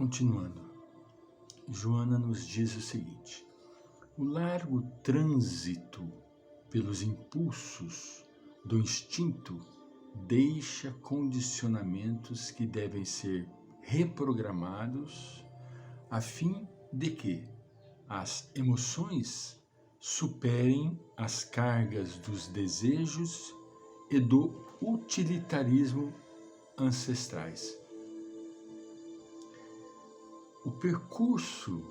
Continuando, Joana nos diz o seguinte: o largo trânsito pelos impulsos do instinto deixa condicionamentos que devem ser reprogramados a fim de que as emoções superem as cargas dos desejos e do utilitarismo ancestrais. O percurso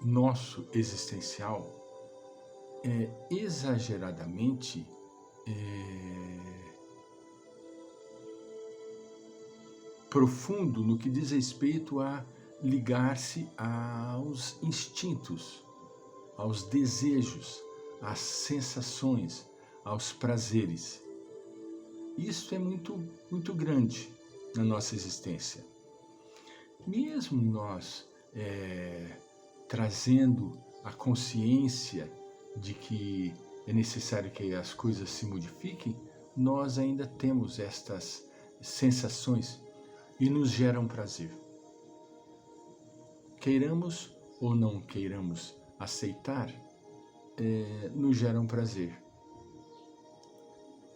nosso existencial é exageradamente profundo no que diz respeito a ligar-se aos instintos, aos desejos, às sensações, aos prazeres. Isso é muito grande na nossa existência. Mesmo nós trazendo a consciência de que é necessário que as coisas se modifiquem, nós ainda temos estas sensações e nos geram prazer. Queiramos ou não queiramos aceitar, nos geram prazer.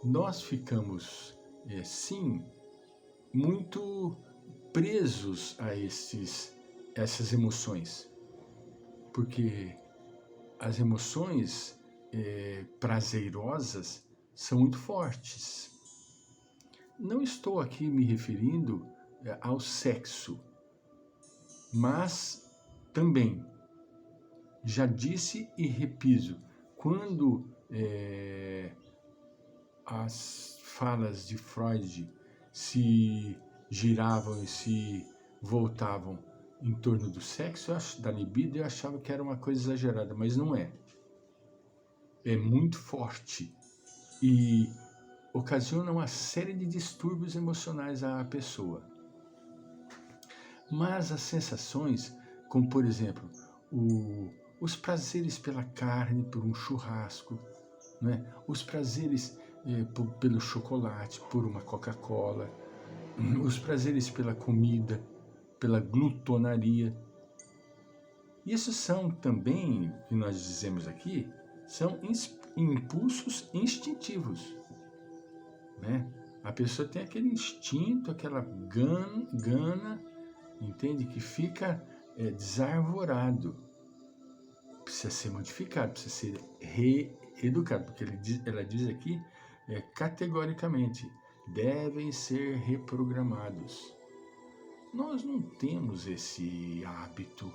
Nós ficamos, sim, muito presos a essas emoções, porque as emoções prazerosas são muito fortes. Não estou aqui me referindo ao sexo, mas também, já disse e repiso, quando as falas de Freud se giravam e se voltavam em torno do sexo, da libido, eu achava que era uma coisa exagerada, mas não é. É muito forte e ocasiona uma série de distúrbios emocionais à pessoa. Mas as sensações, como por exemplo, os prazeres pela carne, por um churrasco, né? Os prazeres pelo chocolate, por uma Coca-Cola, os prazeres pela comida, pela glutonaria. Isso são também, que nós dizemos aqui, são impulsos instintivos, né? A pessoa tem aquele instinto, aquela gana, entende? Que fica desarvorado. Precisa ser modificado, precisa ser reeducado, porque ela diz aqui categoricamente, devem ser reprogramados. Nós não temos esse hábito.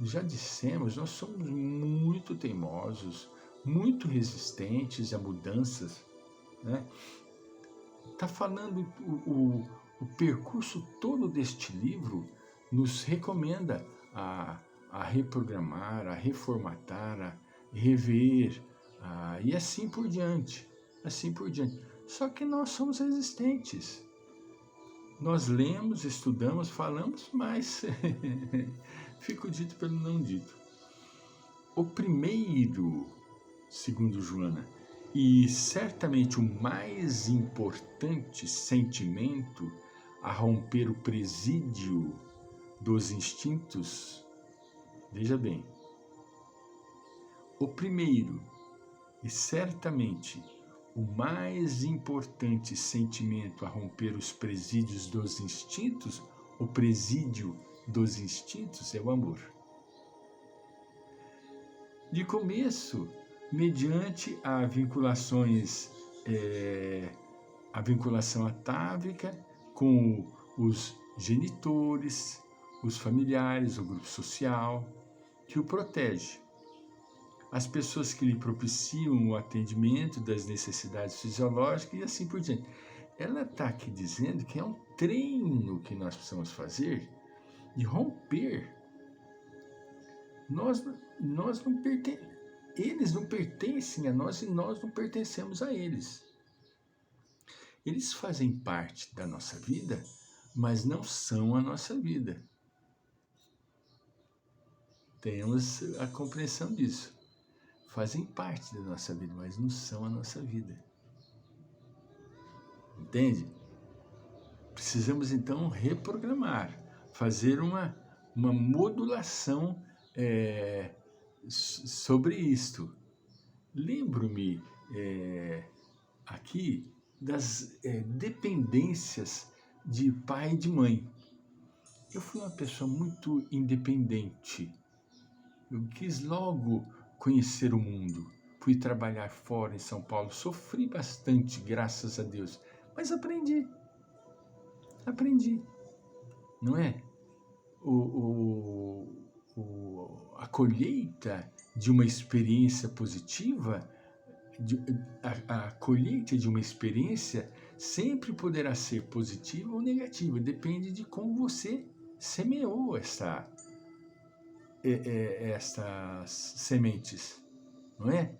Já dissemos, nós somos muito teimosos, muito resistentes a mudanças, né? Está falando, o percurso todo deste livro nos recomenda a reprogramar, a reformatar, a rever, e assim por diante, assim por diante. Só que nós somos resistentes. Nós lemos, estudamos, falamos, mas fica o dito pelo não dito. O primeiro, segundo Joana, e certamente o mais importante sentimento a romper o presídio dos instintos, veja bem, o primeiro e certamente o mais importante sentimento a romper os presídios dos instintos, o presídio dos instintos é o amor. De começo, mediante a vinculação atávica com os genitores, os familiares, o grupo social, que o protege. As pessoas que lhe propiciam o atendimento das necessidades fisiológicas e assim por diante. Ela está aqui dizendo que é um treino que nós precisamos fazer de romper. Eles não pertencem a nós e nós não pertencemos a eles. Eles fazem parte da nossa vida, mas não são a nossa vida. Tenhamos a compreensão disso. Fazem parte da nossa vida, mas não são a nossa vida. Entende? Precisamos então reprogramar, fazer uma modulação sobre isto. Lembro-me aqui das dependências de pai e de mãe. Eu fui uma pessoa muito independente. Eu quis logo conhecer o mundo. Fui trabalhar fora em São Paulo. Sofri bastante, graças a Deus. Mas aprendi. Não é? A colheita de uma experiência positiva, a colheita de uma experiência sempre poderá ser positiva ou negativa, depende de como você semeou estas sementes, não é?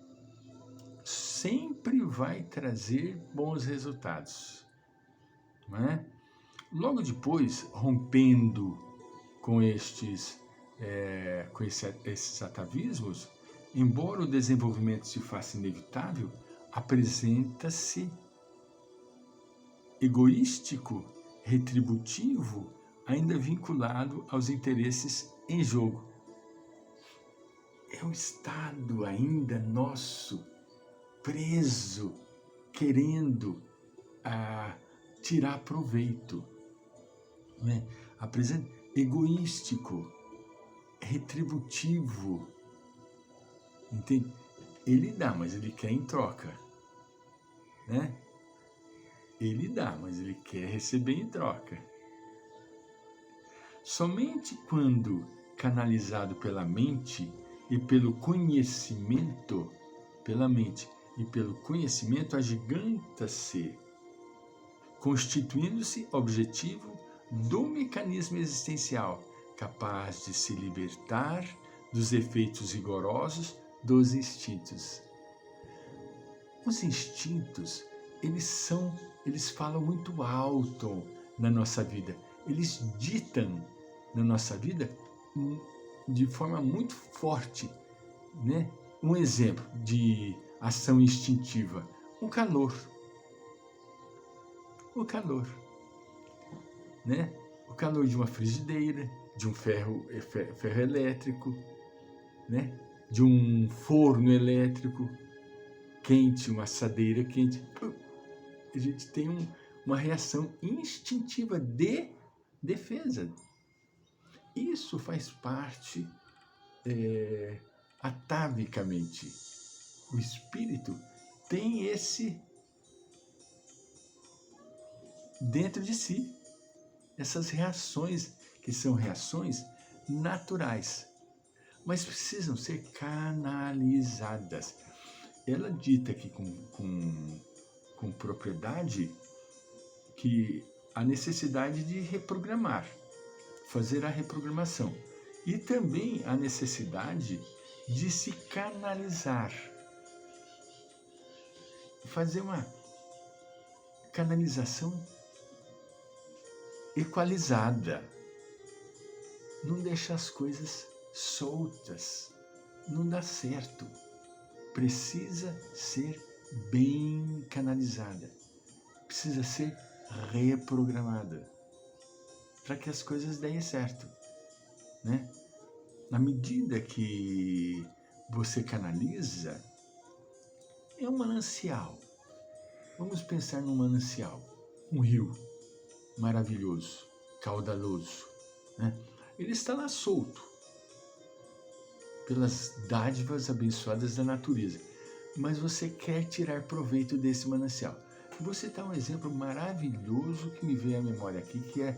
Sempre vai trazer bons resultados, não é? Logo depois, rompendo com esses atavismos, embora o desenvolvimento se faça inevitável, apresenta-se egoístico, retributivo, ainda vinculado aos interesses em jogo. É um estado ainda nosso, preso, querendo tirar proveito. Não é? Egoístico, retributivo. Entende? Ele dá, mas ele quer em troca. Né? Ele dá, mas ele quer receber em troca. Somente quando canalizado pela mente e pelo conhecimento, agiganta-se, constituindo-se objetivo do mecanismo existencial, capaz de se libertar dos efeitos rigorosos dos instintos. Os instintos, eles falam muito alto na nossa vida. Eles ditam na nossa vida de forma muito forte, né? Um exemplo de ação instintiva, o calor, né? O calor de uma frigideira, de um ferro elétrico, né? De um forno elétrico quente, uma assadeira quente. A gente tem uma reação instintiva de defesa. Isso faz parte atavicamente. O espírito tem esse dentro de si, essas reações, que são reações naturais, mas precisam ser canalizadas. Ela dita aqui com propriedade que a necessidade de reprogramar, fazer a reprogramação, e também a necessidade de se canalizar, fazer uma canalização equalizada, não deixar as coisas soltas, não dá certo, precisa ser bem canalizada, precisa ser reprogramada, para que as coisas deem certo, né? Na medida que você canaliza, é um manancial. Vamos pensar num manancial, um rio maravilhoso, caudaloso, né? Ele está lá solto, pelas dádivas abençoadas da natureza, mas você quer tirar proveito desse manancial. Vou citar um exemplo maravilhoso que me veio à memória aqui, que é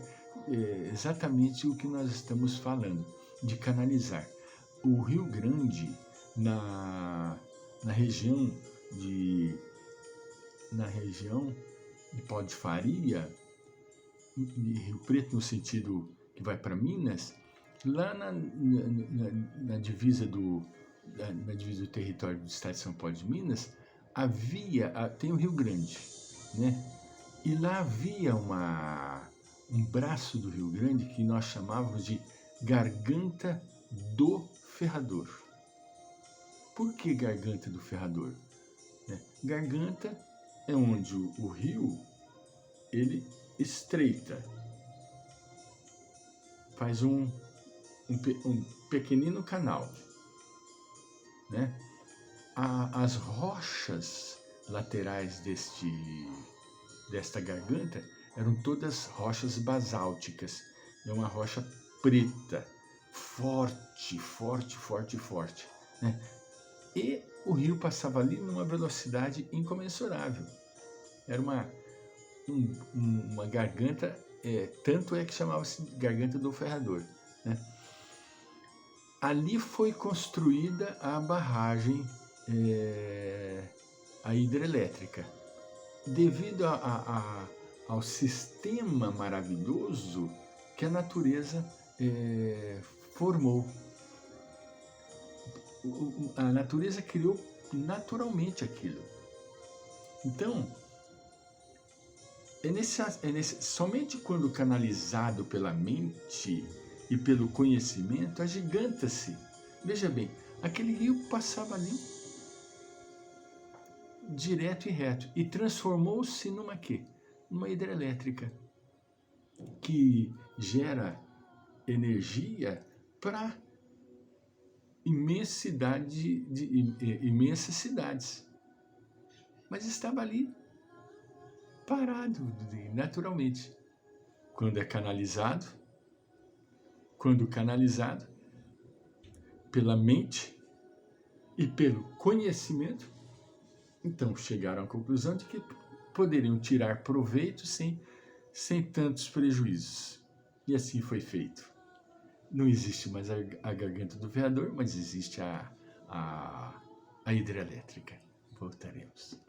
exatamente o que nós estamos falando, de canalizar. O Rio Grande, na região de Pau de Faria, Rio Preto no sentido que vai para Minas, lá na divisa do território do estado de São Paulo de Minas, tem o Rio Grande, né? E lá havia um braço do Rio Grande que nós chamávamos de Garganta do Ferrador. Por que Garganta do Ferrador? Garganta é onde o rio ele estreita, faz um pequenino canal, né? As rochas laterais desta garganta eram todas rochas basálticas. É uma rocha preta, forte, forte, forte, forte, né? E o rio passava ali numa velocidade incomensurável. Era uma garganta, tanto é que chamava-se Garganta do Ferrador, né? Ali foi construída a barragem, a hidrelétrica, devido ao sistema maravilhoso que a natureza formou. A natureza criou naturalmente aquilo. Então, somente quando canalizado pela mente e pelo conhecimento, agiganta-se. Veja bem, aquele rio passava ali, direto e reto, e transformou-se numa quê? Numa hidrelétrica, que gera energia para imensas cidades. Mas estava ali, parado, naturalmente. Quando canalizado pela mente e pelo conhecimento, então chegaram à conclusão de que poderiam tirar proveito sem tantos prejuízos. E assim foi feito. Não existe mais a garganta do veador, mas existe a hidrelétrica. Voltaremos.